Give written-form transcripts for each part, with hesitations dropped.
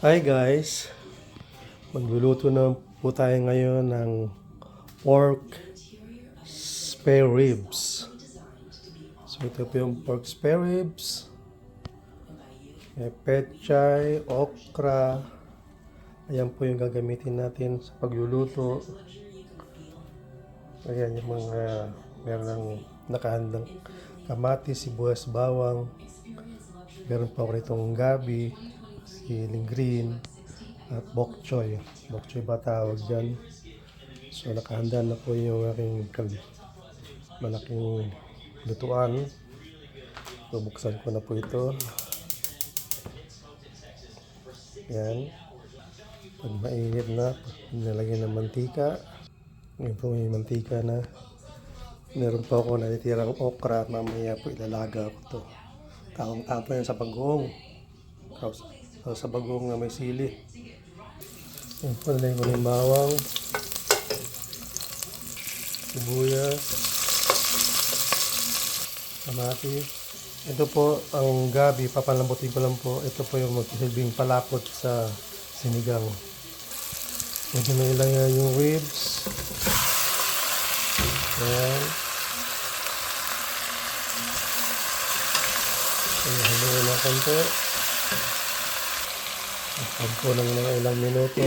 Hi guys! Magluluto na po tayo ngayon ng pork spare ribs. So ito po yung pork spare ribs. May pechay, okra. Ayan po yung gagamitin natin sa pagluluto. Ayan yung mga meron ng nakahandang kamatis, sibuyas, bawang. Meron pa ako itong gabi, siling green, at bok choy. Bok choy ba tawag dyan? So nakahanda na po yung aking malaking lutuan. Bubuksan ko na po ito. Yan. Pag mainit na, nilagyan ng mantika. Ngayon po may mantika na. Meron pa ako natitirang okra. Mamaya po ilalaga ko to. Taong-taong po yan sa bagong. Sa bagong na may sili. Yan po, nilagyan ko ng bawang, sibuyas, kamatis. Ito po ang gabi, papalambutin ko lang po. Ito po yung magsisilbing palakot sa sinigang. Pwede mo ilagay yung ribs. Ayan. Haluin na konti. Pag po ng mga ilang minuto.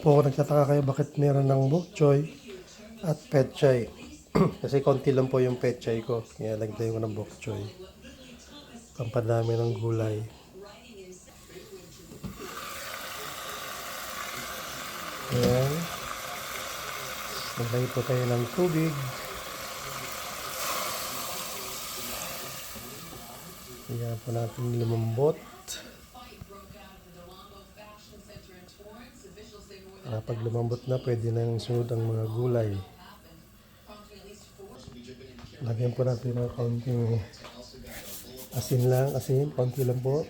Po ako nagtataka kayo bakit meron ng bok choy at pechay. Kasi konti lang po yung pechay ko. Kaya lagday ko ng bok choy. Pampadami ng gulay. Ayan. Naglagay po tayo ng tubig. Ayan po natin lumambot. Pag lumambot na, pwede nang sunod ang mga gulay. Lagyan po natin ng konting asin, konti lang po.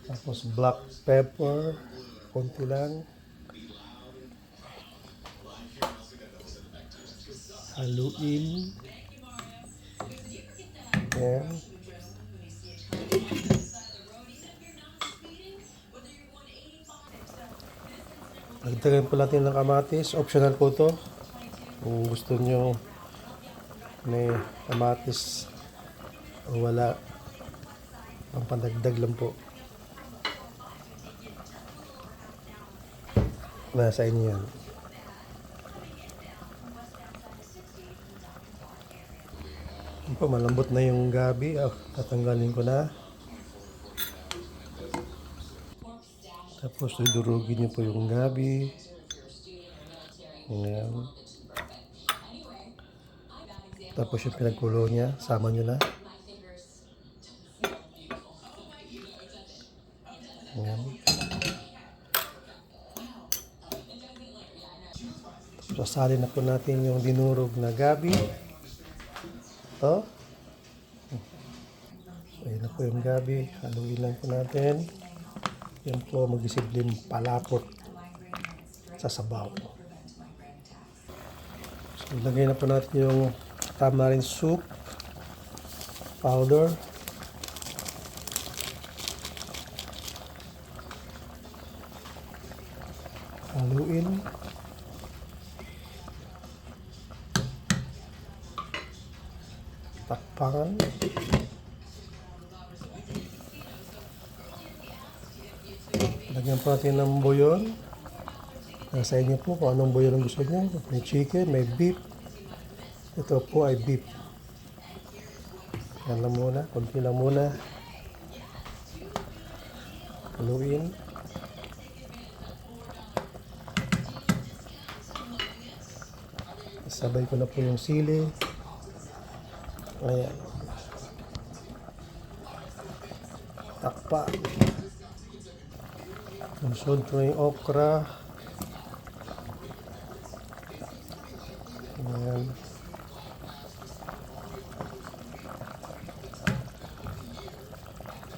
Tapos black pepper, konti lang. Haluin. Ayan. Dagdagan po natin ng kamatis. Optional po to. Kung gusto nyo may kamatis o wala, ang pandagdag lang po. Nasa inyo yan. Malambot na yung gabi. Tatanggalin ko na. Tapos dudurugin nyo po yung gabi. Ayan. Tapos yung pinagkulo niya, sama nyo na. Ayan. Sasalin na po natin yung dinurog na gabi. Ito. Ayan na po yung gabi. Haluin lang po natin. Yan po mag-isibling palapot sa sabaw. So, ilagay na po natin yung tamarind soup powder. Haluin. Takpan. Lagyan po natin ng buyon. Nasa inyo po kung anong buyon ang gusto niyo. May chicken, may beef. Ito po ay beef. Yan lang muna, konti lang muna. Haluin. Sabay ko na po yung sili. Ayan. Takpa. Sunod ko yung okra. Ayan.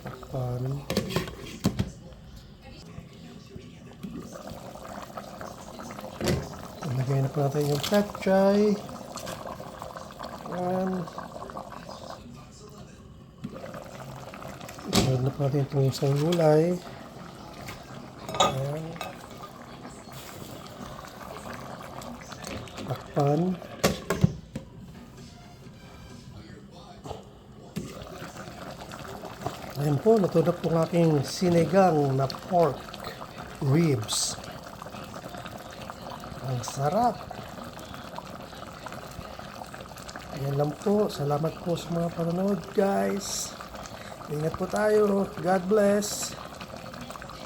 Takpan. Ilagay na po natin yung pechay. Ayan. Sunod na pa natin itong isang gulay. Ayan. Takpan. Ayan po, luto na po ang aking sinigang na pork ribs. Ang sarap. Ayan lang po. Salamat po sa mga panonood, guys. Ingat po tayo. God bless.